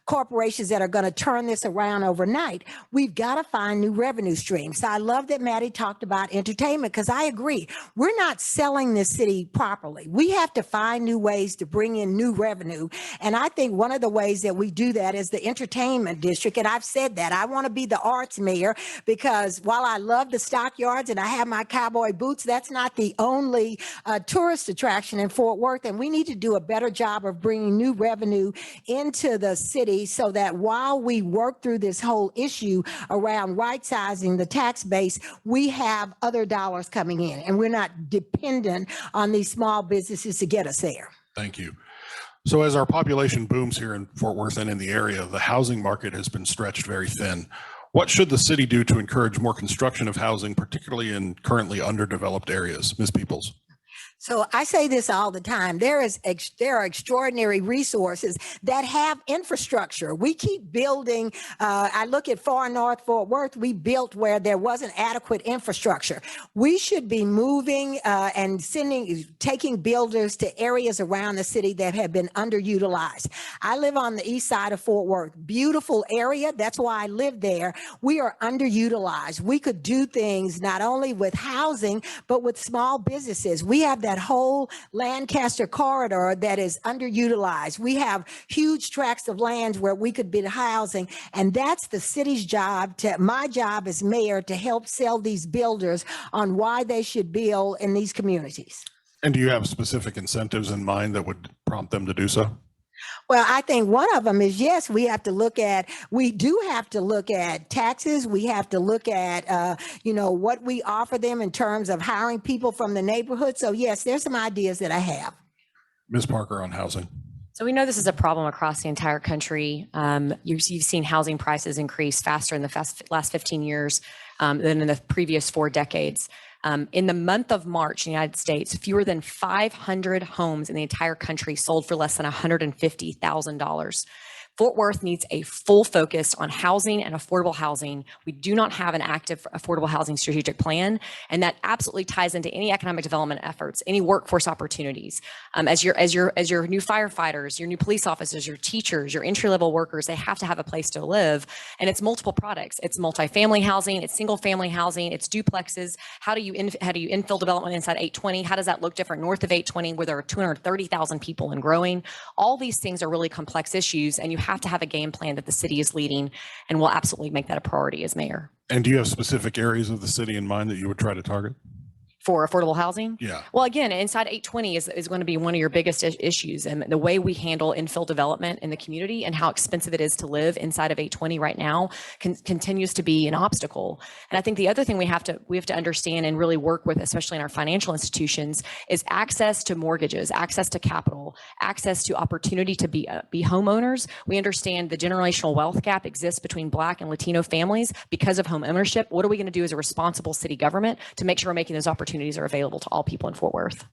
C: corporations that are going to turn this around overnight. We've got to find new revenue streams. So I love that Maddie talked about entertainment, because I agree. We're not selling this city properly. We have to find new ways to bring in new revenue. And I think one of the ways that we do that is the entertainment district. And I've said that I want to be the arts mayor, because while I love the stockyards and I have my cowboy boots, that's not the only tourist attraction in Fort Worth. And we need to do a better job of bringing new revenue into the city so that while we work through this whole issue around right sizing the tax base, we have other dollars coming in. And we're not dependent on these small businesses to get us there.
A: Thank you. So as our population booms here in Fort Worth and in the area, the housing market has been stretched very thin. What should the city do to encourage more construction of housing, particularly in currently underdeveloped areas? Ms. Peoples.
C: So I say this all the time. There are extraordinary resources that have infrastructure. We keep building. I look at far north Fort Worth. We built where there wasn't adequate infrastructure. We should be moving and taking builders to areas around the city that have been underutilized. I live on the east side of Fort Worth. Beautiful area. That's why I live there. We are underutilized. We could do things not only with housing, but with small businesses. We have that that whole Lancaster corridor that is underutilized. We have huge tracts of land where we could build housing, and that's the city's job. My job as mayor to help sell these builders on why they should build in these communities.
A: And do you have specific incentives in mind that would prompt them to do so?
C: Well, I think one of them is, yes, we do have to look at taxes. We have to look at, what we offer them in terms of hiring people from the neighborhood. So yes, there's some ideas that I have.
A: Ms. Parker, on housing.
B: So we know this is a problem across the entire country. You've seen housing prices increase faster in the last 15 years than in the previous 4 decades. In the month of March in the United States, fewer than 500 homes in the entire country sold for less than $150,000. Fort Worth needs a full focus on housing and affordable housing. We do not have an active affordable housing strategic plan, and that absolutely ties into any economic development efforts, any workforce opportunities. As your new firefighters, your new police officers, your teachers, your entry-level workers, they have to have a place to live, and it's multiple products. It's multifamily housing, it's single-family housing, it's duplexes. How do you infill development inside 820? How does that look different north of 820, where there are 230,000 people and growing? All these things are really complex issues, and you have to have a game plan that the city is leading, and we'll absolutely make that a priority as mayor.
A: And do you have specific areas of the city in mind that you would try to target?
B: For affordable housing?
A: Yeah.
B: Well, again, inside 820 is going to be one of your biggest issues, and the way we handle infill development in the community and how expensive it is to live inside of 820 right now continues to be an obstacle. And I think the other thing we have to understand and really work with, especially in our financial institutions, is access to mortgages, access to capital, access to opportunity to be homeowners. We understand the generational wealth gap exists between Black and Latino families because of home ownership. What are we going to do as a responsible city government to make sure we're making those opportunities are available to all people in Fort Worth?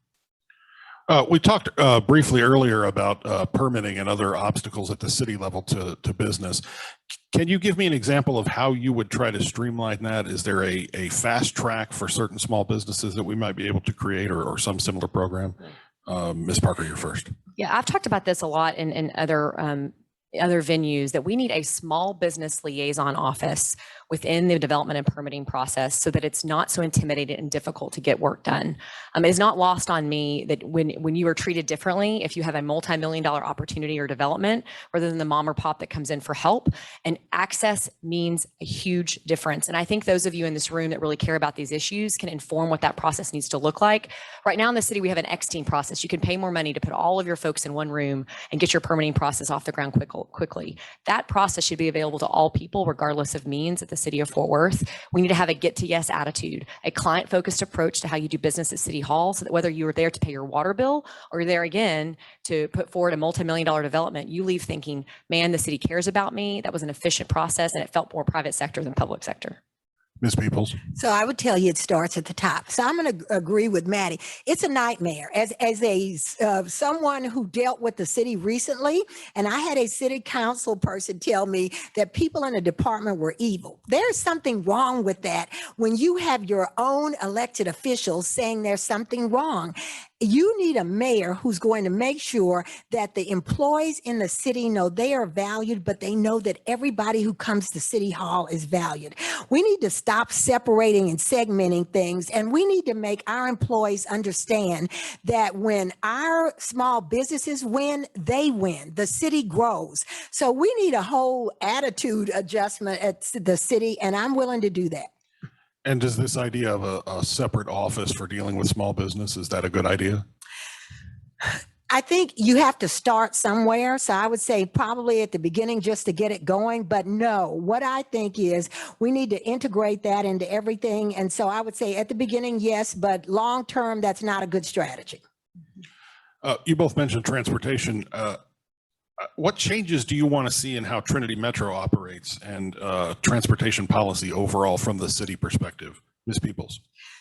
A: We talked briefly earlier about permitting and other obstacles at the city level to business. Can you give me an example of how you would try to streamline that? Is there a fast track for certain small businesses that we might be able to create, or some similar program? Ms. Parker, you're first.
B: Yeah, I've talked about this a lot in other venues, that we need a small business liaison office within the development and permitting process so that it's not so intimidating and difficult to get work done. It is not lost on me that when you are treated differently, if you have a multi-million-dollar opportunity or development, rather than the mom or pop that comes in for help, and access means a huge difference. And I think those of you in this room that really care about these issues can inform what that process needs to look like. Right now in the city, we have an X-team process. You can pay more money to put all of your folks in one room and get your permitting process off the ground quickly. That process should be available to all people, regardless of means, at the city of Fort Worth. We need to have a get to yes attitude, a client-focused approach to how you do business at City Hall, so that whether you were there to pay your water bill or you're there again to put forward a multi-million-dollar development, you leave thinking, man, the city cares about me. That was an efficient process, and it felt more private sector than public sector.
A: Ms. Peoples.
C: So I would tell you it starts at the top. So I'm going to agree with Maddie. It's a nightmare. As someone who dealt with the city recently, and I had a city council person tell me that people in the department were evil. There's something wrong with that when you have your own elected officials saying there's something wrong. You need a mayor who's going to make sure that the employees in the city know they are valued, but they know that everybody who comes to City Hall is valued. We need to stop separating and segmenting things, and we need to make our employees understand that when our small businesses win, they win. The city grows. So we need a whole attitude adjustment at the city, and I'm willing to do that.
A: And does this idea of a separate office for dealing with small business, is that a good idea?
C: I think you have to start somewhere. So I would say probably at the beginning just to get it going. But no, what I think is we need to integrate that into everything. And so I would say at the beginning, yes, but long term, that's not a good strategy.
A: You both mentioned transportation. What changes do you want to see in how Trinity Metro operates and transportation policy overall from the city perspective? Ms. Peoples.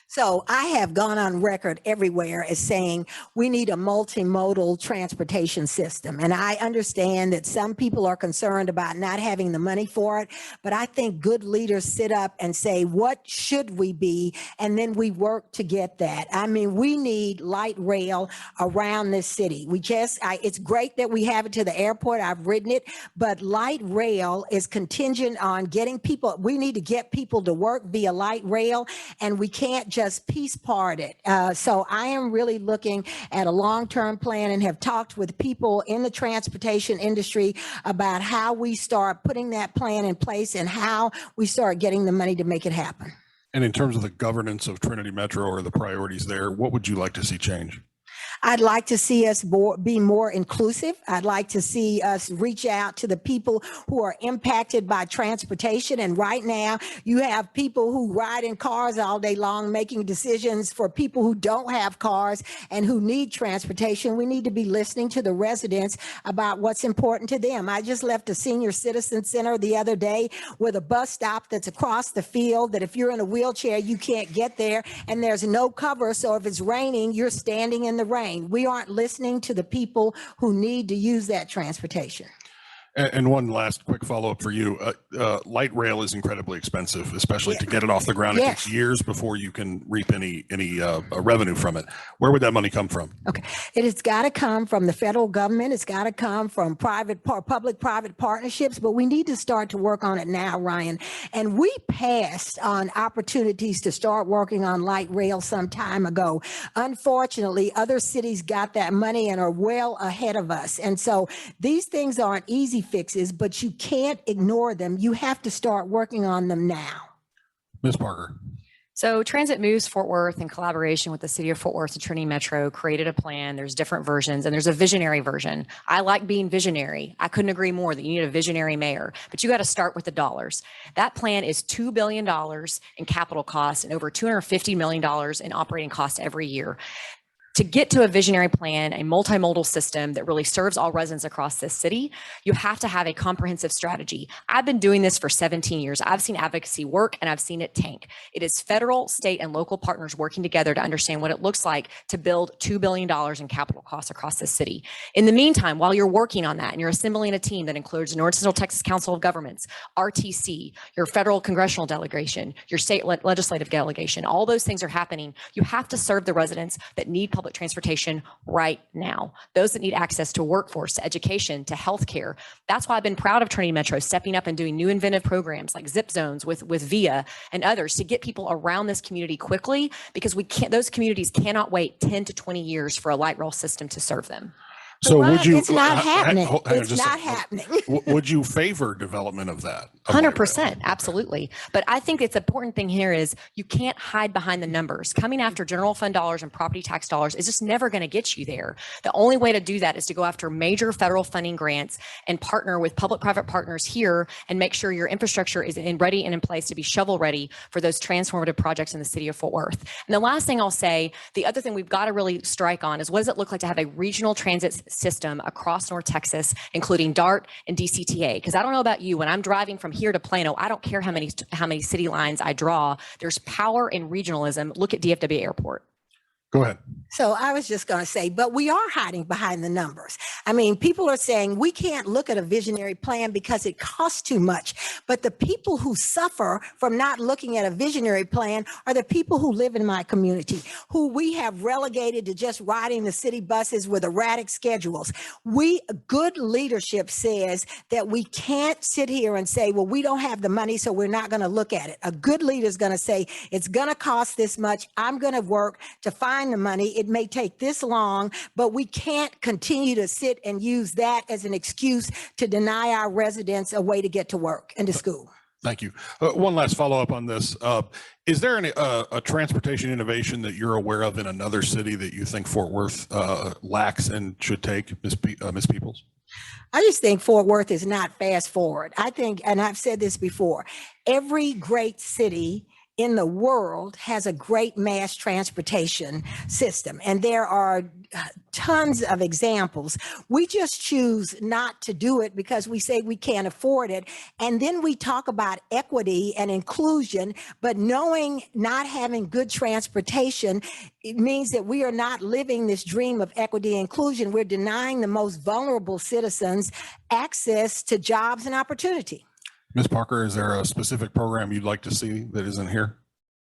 C: So I have gone on record everywhere as saying we need a multimodal transportation system. And I understand that some people are concerned about not having the money for it, but I think good leaders sit up and say, what should we be? And then we work to get that. I mean, we need light rail around this city. It's great that we have it to the airport. I've ridden it, but light rail is contingent on getting people. We need to get people to work via light rail, and we can't just just piece part it. So I am really looking at a long-term plan and have talked with people in the transportation industry about how we start putting that plan in place and how we start getting the money to make it happen.
A: And in terms of the governance of Trinity Metro or the priorities there, what would you like to see change?
C: I'd like to see us be more inclusive. I'd like to see us reach out to the people who are impacted by transportation. And right now, you have people who ride in cars all day long making decisions for people who don't have cars and who need transportation. We need to be listening to the residents about what's important to them. I just left a senior citizen center the other day with a bus stop that's across the field that if you're in a wheelchair, you can't get there, and there's no cover. So if it's raining, you're standing in the rain. We aren't listening to the people who need to use that transportation.
A: And one last quick follow-up for you. Light rail is incredibly expensive, especially to get it off the ground. It takes years before you can reap any revenue from it. Where would that money come from?
C: Okay, it has got to come from the federal government. It's got to come from public-private partnerships, but we need to start to work on it now, Ryan. And we passed on opportunities to start working on light rail some time ago. Unfortunately, other cities got that money and are well ahead of us. And so these things aren't easy fixes, but you can't ignore them. You have to start working on them now.
A: Ms. Parker.
B: So Transit Moves Fort Worth, in collaboration with the City of Fort Worth and Trinity Metro, created a plan. There's different versions, and there's a visionary version. I like being visionary. I couldn't agree more that you need a visionary mayor, but you got to start with the dollars. That plan is $2 billion in capital costs and over $250 million in operating costs every year. To get to a visionary plan, a multimodal system that really serves all residents across this city, you have to have a comprehensive strategy. I've been doing this for 17 years. I've seen advocacy work and I've seen it tank. It is federal, state, and local partners working together to understand what it looks like to build $2 billion in capital costs across this city. In the meantime, while you're working on that and you're assembling a team that includes the North Central Texas Council of Governments, RTC, your federal congressional delegation, your state legislative delegation, all those things are happening. You have to serve the residents that need public transportation right now. Those that need access to workforce, to education, to healthcare. That's why I've been proud of Trinity Metro stepping up and doing new inventive programs like zip zones with VIA and others to get people around this community quickly, because those communities cannot wait 10 to 20 years for a light rail system to serve them.
A: So would you?
C: It's not happening. It's not happening.
A: Would you favor development of that?
B: 100%, absolutely. But I think it's important thing here is you can't hide behind the numbers. Coming after general fund dollars and property tax dollars is just never going to get you there. The only way to do that is to go after major federal funding grants and partner with public-private partners here and make sure your infrastructure is ready and in place to be shovel ready for those transformative projects in the city of Fort Worth. And the last thing I'll say, the other thing we've got to really strike on is what does it look like to have a regional transit system across North Texas, including DART and DCTA? Because I don't know about you, when I'm driving from here to Plano, I don't care how many city lines I draw. There's power in regionalism. Look at DFW Airport.
A: Go ahead.
C: So I was just going to say, but we are hiding behind the numbers. I mean, people are saying we can't look at a visionary plan because it costs too much. But the people who suffer from not looking at a visionary plan are the people who live in my community, who we have relegated to just riding the city buses with erratic schedules. Good leadership says that we can't sit here and say, well, we don't have the money, so we're not going to look at it. A good leader is going to say, it's going to cost this much. I'm going to work to find the money. It may take this long, but we can't continue to sit and use that as an excuse to deny our residents a way to get to work and to school.
A: Thank you. One last follow-up on this. Is there a transportation innovation that you're aware of in another city that you think Fort Worth lacks and should take, Ms. Peoples?
C: I just think Fort Worth is not fast forward. I think, and I've said this before, every great city in the world has a great mass transportation system. And there are tons of examples. We just choose not to do it because we say we can't afford it. And then we talk about equity and inclusion, but not having good transportation, it means that we are not living this dream of equity and inclusion. We're denying the most vulnerable citizens access to jobs and opportunity.
A: Ms. Parker, is there a specific program you'd like to see that isn't here?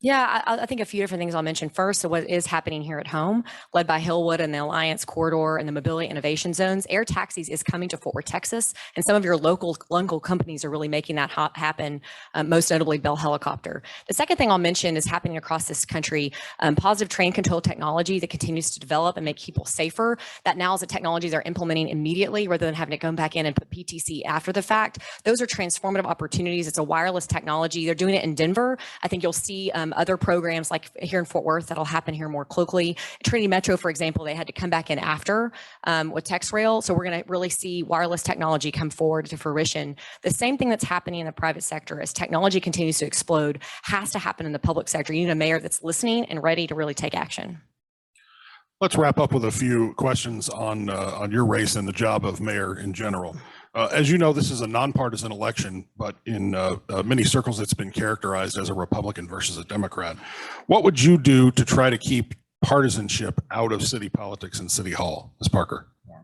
B: Yeah, I think a few different things I'll mention first. So what is happening here at home, led by Hillwood and the Alliance Corridor and the Mobility Innovation Zones, air taxis is coming to Fort Worth, Texas. And some of your local companies are really making that happen, most notably Bell Helicopter. The second thing I'll mention is happening across this country, positive train control technology that continues to develop and make people safer. That now is a technology they're implementing immediately rather than having to come back in and put PTC after the fact. Those are transformative opportunities. It's a wireless technology. They're doing it in Denver. I think you'll see other programs like here in Fort Worth that'll happen here more locally. Trinity Metro, for example, they had to come back in after with TexRail. So we're going to really see wireless technology come forward to fruition. The same thing that's happening in the private sector as technology continues to explode has to happen in the public sector. You need a mayor that's listening and ready to really take action.
A: Let's wrap up with a few questions on your race and the job of mayor in general. As you know, this is a nonpartisan election, but in many circles, it's been characterized as a Republican versus a Democrat. What would you do to try to keep partisanship out of city politics and City Hall? Ms. Parker.
B: Yeah.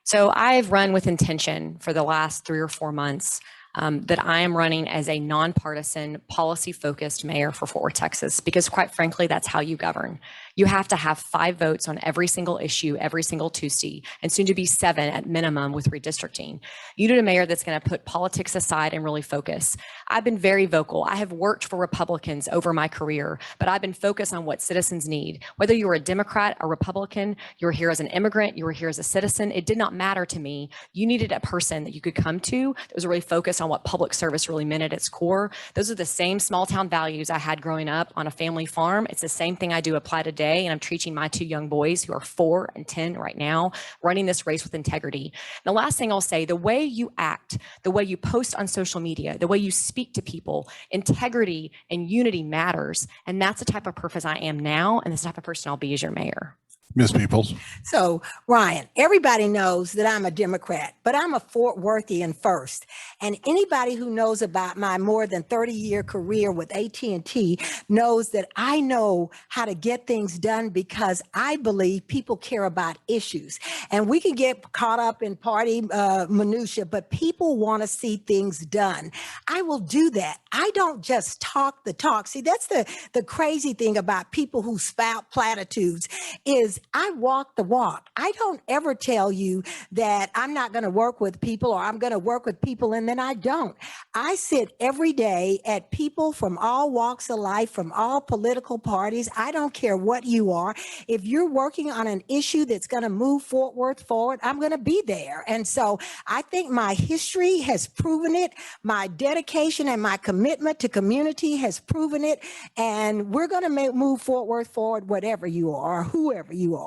B: So I've run with intention for the last 3 or 4 months that I am running as a nonpartisan, policy-focused mayor for Fort Worth, Texas, because quite frankly, that's how you govern. You have to have 5 votes on every single issue, every single Tuesday, and soon to be 7 at minimum with redistricting. You need a mayor that's going to put politics aside and really focus. I've been very vocal. I have worked for Republicans over my career, but I've been focused on what citizens need. Whether you're a Democrat or Republican, you were here as an immigrant, you were here as a citizen, it did not matter to me. You needed a person that you could come to that was really focused on what public service really meant at its core. Those are the same small town values I had growing up on a family farm. It's the same thing I do apply today. And I'm teaching my 2 young boys who are 4 and 10 right now, running this race with integrity. The last thing I'll say, the way you act, the way you post on social media, the way you speak to people, integrity and unity matters. And that's the type of person I am now. And that's the type of person I'll be as your mayor.
A: Ms. Peoples.
C: So, Ryan, everybody knows that I'm a Democrat, but I'm a Fort Worthian first. And anybody who knows about my more than 30-year career with AT&T knows that I know how to get things done because I believe people care about issues. And we can get caught up in party minutia, but people want to see things done. I will do that. I don't just talk the talk. See, that's the crazy thing about people who spout platitudes is I walk the walk. I don't ever tell you that I'm not going to work with people or I'm going to work with people and then I don't. I sit every day at people from all walks of life, from all political parties. I don't care what you are. If you're working on an issue that's going to move Fort Worth forward, I'm going to be there. And so I think my history has proven it. My dedication and my commitment to community has proven it. And we're going to move Fort Worth forward, whatever you are, whoever you are.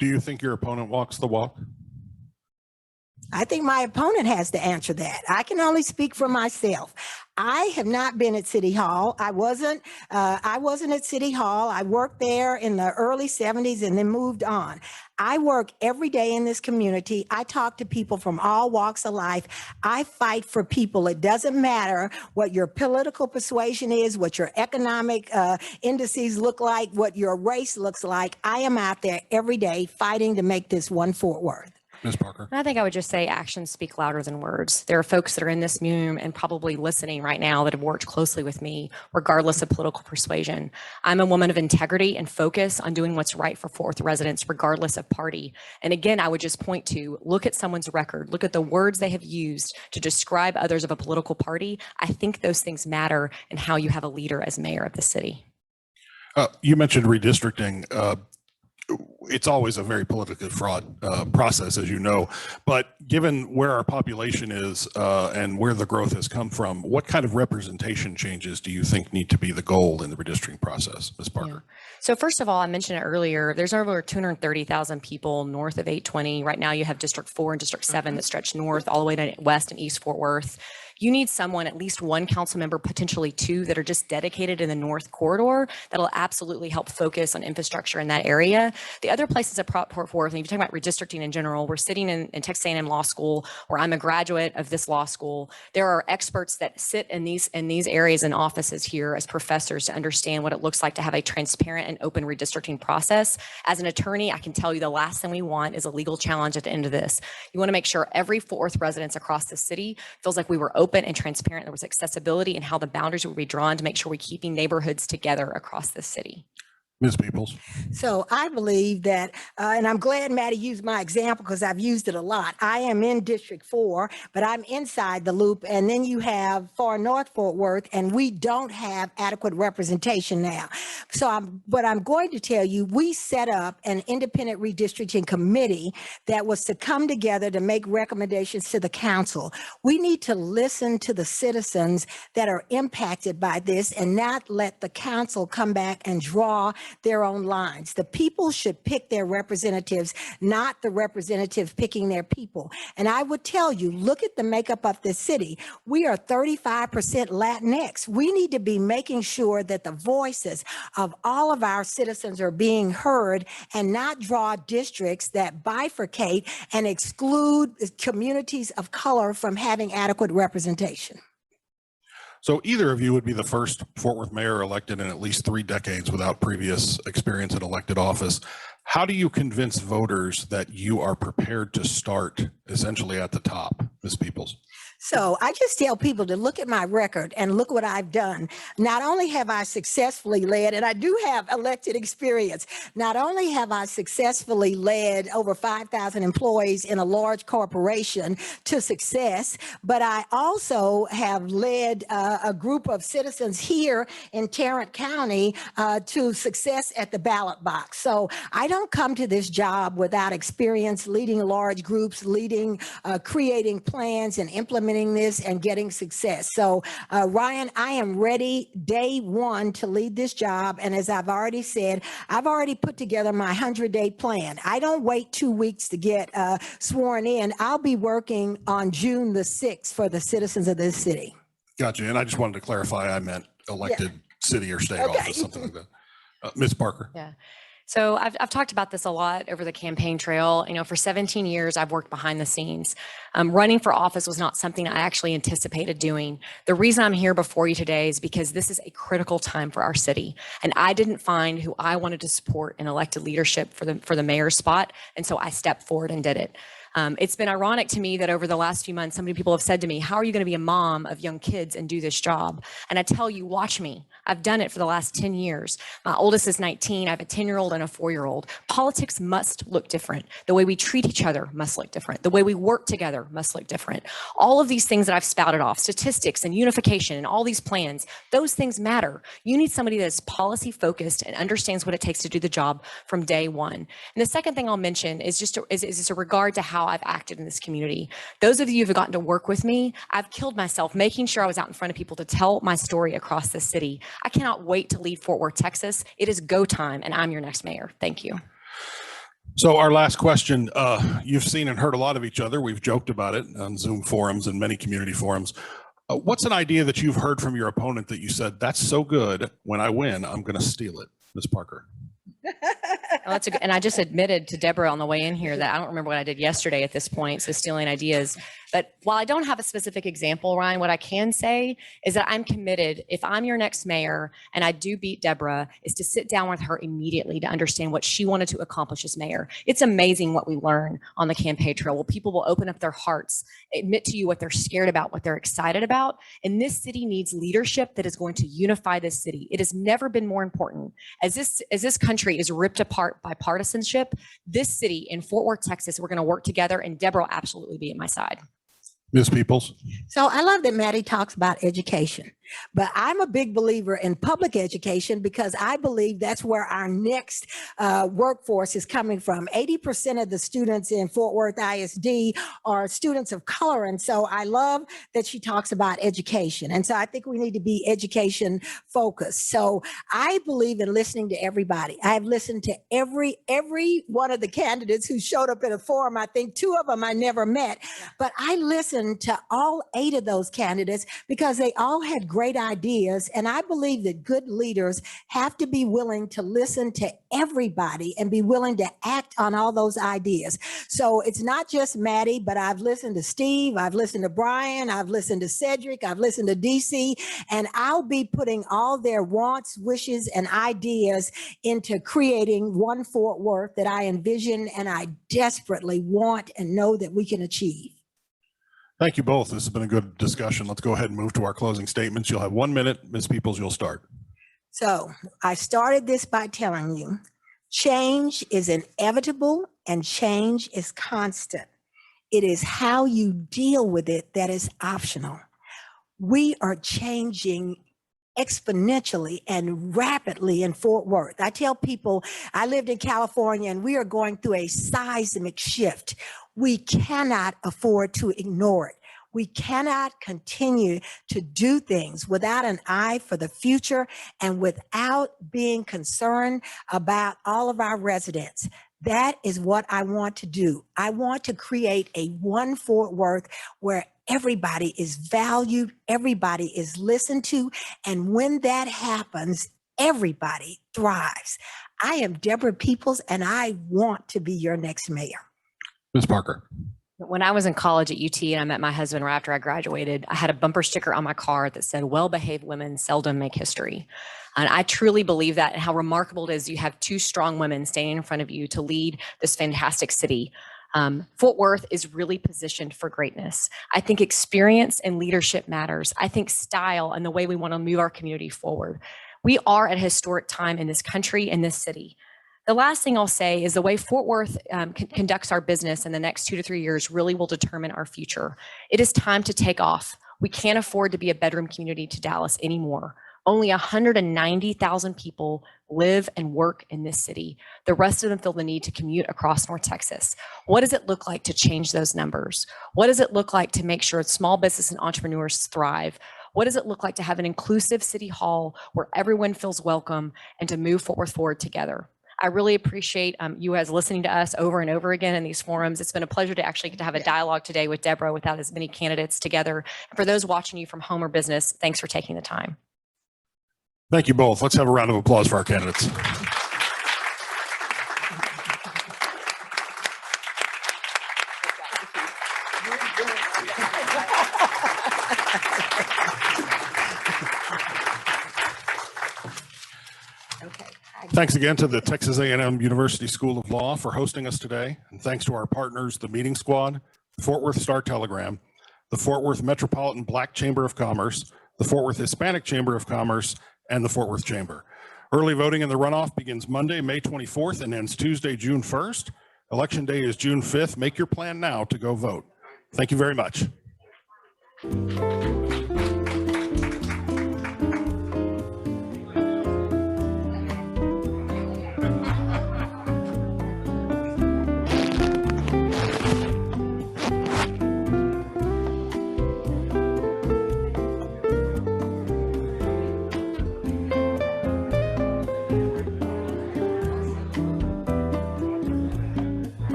A: Do you think your opponent walks the walk?
C: I think my opponent has to answer that. I can only speak for myself. I have not been at City Hall. I wasn't at City Hall. I worked there in the early 70s and then moved on. I work every day in this community. I talk to people from all walks of life. I fight for people. It doesn't matter what your political persuasion is, what your economic indices look like, what your race looks like. I am out there every day fighting to make this one Fort Worth.
A: Ms. Parker.
B: I think I would just say actions speak louder than words. There are folks that are in this room and probably listening right now that have worked closely with me, regardless of political persuasion. I'm a woman of integrity and focus on doing what's right for Fort Worth residents, regardless of party. And again, I would just point to, look at someone's record, look at the words they have used to describe others of a political party. I think those things matter in how you have a leader as mayor of the city.
A: You mentioned redistricting. It's always a very politically fraught process, as you know, but given where our population is and where the growth has come from, what kind of representation changes do you think need to be the goal in the redistricting process, Ms. Parker?
B: Yeah. So first of all, I mentioned it earlier, there's over 230,000 people north of 820. Right now you have District 4 and District 7 that stretch north all the way to west and east Fort Worth. You need someone, at least one council member, potentially 2, that are just dedicated in the north corridor that'll absolutely help focus on infrastructure in that area. The other places at Fort Worth, and if you're talking about redistricting in general, we're sitting in Texas A&M Law School, where I'm a graduate of this law school. There are experts that sit in these areas and offices here as professors to understand what it looks like to have a transparent and open redistricting process. As an attorney, I can tell you the last thing we want is a legal challenge at the end of this. You want to make sure every Fort Worth resident across the city feels like we were open open and transparent. There was accessibility and how the boundaries would be drawn to make sure we're keeping neighborhoods together across the city.
A: Ms. Peoples.
C: So I believe that, and I'm glad Maddie used my example because I've used it a lot. I am in District 4, but I'm inside the loop. And then you have far north Fort Worth, and we don't have adequate representation now. So what I'm going to tell you, we set up an independent redistricting committee that was to come together to make recommendations to the council. We need to listen to the citizens that are impacted by this and not let the council come back and draw their own lines. The people should pick their representatives, not the representatives picking their people. And I would tell you, look at the makeup of this city. We are 35% Latinx. We need to be making sure that the voices of all of our citizens are being heard and not draw districts that bifurcate and exclude communities of color from having adequate representation.
A: So either of you would be the first Fort Worth mayor elected in at least 3 decades without previous experience in elected office. How do you convince voters that you are prepared to start essentially at the top, Ms. Peoples?
C: So I just tell people to look at my record and look what I've done. Not only have I successfully led, and I do have elected experience, not only have I successfully led over 5,000 employees in a large corporation to success, but I also have led a group of citizens here in Tarrant County to success at the ballot box. So I don't come to this job without experience leading large groups, creating plans and implementing this and getting success. So Ryan, I am ready day one to lead this job. And as I've already said, I've already put together my 100-day plan. I don't wait 2 weeks to get sworn in. I'll be working on June the 6th for the citizens of this city.
A: Gotcha. And I just wanted to clarify, I meant elected city or state office, something like that. Ms. Parker.
B: Yeah. So I've talked about this a lot over the campaign trail. You know, for 17 years, I've worked behind the scenes. Running for office was not something I actually anticipated doing. The reason I'm here before you today is because this is a critical time for our city. And I didn't find who I wanted to support in elected leadership for the mayor's spot. And so I stepped forward and did it. It's been ironic to me that over the last few months, so many people have said to me, how are you going to be a mom of young kids and do this job? And I tell you, watch me. I've done it for the last 10 years. My oldest is 19. I have a 10-year-old and a 4-year-old. Politics must look different. The way we treat each other must look different. The way we work together must look different. All of these things that I've spouted off, statistics and unification and all these plans, those things matter. You need somebody that is policy focused and understands what it takes to do the job from day one. And the second thing I'll mention is just a regard to how I've acted in this community. Those of you who have gotten to work with me, I've killed myself making sure I was out in front of people to tell my story across the city. I cannot wait to lead Fort Worth, Texas. It is go time, and I'm your next mayor. Thank you.
A: So our last question, you've seen and heard a lot of each other. We've joked about it on Zoom forums and many community forums. What's an idea that you've heard from your opponent that you said, that's so good, when I win, I'm going to steal it? Ms. Parker.
B: And I just admitted to Deborah on the way in here that I don't remember what I did yesterday at this point, so stealing ideas. But while I don't have a specific example, Ryan, what I can say is that I'm committed, if I'm your next mayor and I do beat Deborah, is to sit down with her immediately to understand what she wanted to accomplish as mayor. It's amazing what we learn on the campaign trail. Well, people will open up their hearts, admit to you what they're scared about, what they're excited about. And this city needs leadership that is going to unify this city. It has never been more important. As this country is ripped apart by partisanship, this city in Fort Worth, Texas, we're going to work together, and Deborah will absolutely be at my side.
A: Ms. Peoples.
C: So I love that Maddie talks about education, but I'm a big believer in public education because I believe that's where our next workforce is coming from. 80% of the students in Fort Worth ISD are students of color. And so I love that she talks about education. And so I think we need to be education focused. So I believe in listening to everybody. I've listened to every one of the candidates who showed up in a forum. I think 2 of them I never met, but I listened to all 8 of those candidates because they all had great ideas. And I believe that good leaders have to be willing to listen to everybody and be willing to act on all those ideas. So it's not just Maddie, but I've listened to Steve, I've listened to Brian, I've listened to Cedric, I've listened to DC, and I'll be putting all their wants, wishes, and ideas into creating one Fort Worth that I envision and I desperately want and know that we can achieve.
A: Thank you both. This has been a good discussion. Let's go ahead and move to our closing statements. You'll have 1 minute. Ms. Peoples, you'll start.
C: So I started this by telling you, change is inevitable and change is constant. It is how you deal with it that is optional. We are changing exponentially and rapidly in Fort Worth. I tell people I lived in California and we are going through a seismic shift. We cannot afford to ignore it. We cannot continue to do things without an eye for the future and without being concerned about all of our residents. That is what I want to do. I want to create a one Fort Worth where everybody is valued, everybody is listened to, and when that happens, everybody thrives. I am Deborah Peoples, and I want to be your next mayor.
A: Ms. Parker.
B: When I was in college at UT and I met my husband right after I graduated, I had a bumper sticker on my car that said, "Well-behaved women seldom make history." And I truly believe that, and how remarkable it is you have two strong women standing in front of you to lead this fantastic city. Fort Worth is really positioned for greatness. I think experience and leadership matters. I think style and the way we want to move our community forward. We are at a historic time in this country, in this city. The last thing I'll say is the way Fort Worth conducts our business in the next 2 to 3 years really will determine our future. It is time to take off. We can't afford to be a bedroom community to Dallas anymore. Only 190,000 people live and work in this city. The rest of them feel the need to commute across North Texas. What does it look like to change those numbers? What does it look like to make sure small business and entrepreneurs thrive? What does it look like to have an inclusive city hall where everyone feels welcome and to move Fort Worth forward together? I really appreciate you guys listening to us over and over again in these forums. It's been a pleasure to actually get to have a dialogue today with Deborah without as many candidates together. And for those watching you from home or business, thanks for taking the time.
A: Thank you both. Let's have a round of applause for our candidates. Thanks again to the Texas A&M University School of Law for hosting us today. And thanks to our partners, the Meeting Squad, the Fort Worth Star-Telegram, the Fort Worth Metropolitan Black Chamber of Commerce, the Fort Worth Hispanic Chamber of Commerce, and the Fort Worth Chamber. Early voting in the runoff begins Monday, May 24th and ends Tuesday, June 1st. Election day is June 5th. Make your plan now to go vote. Thank you very much.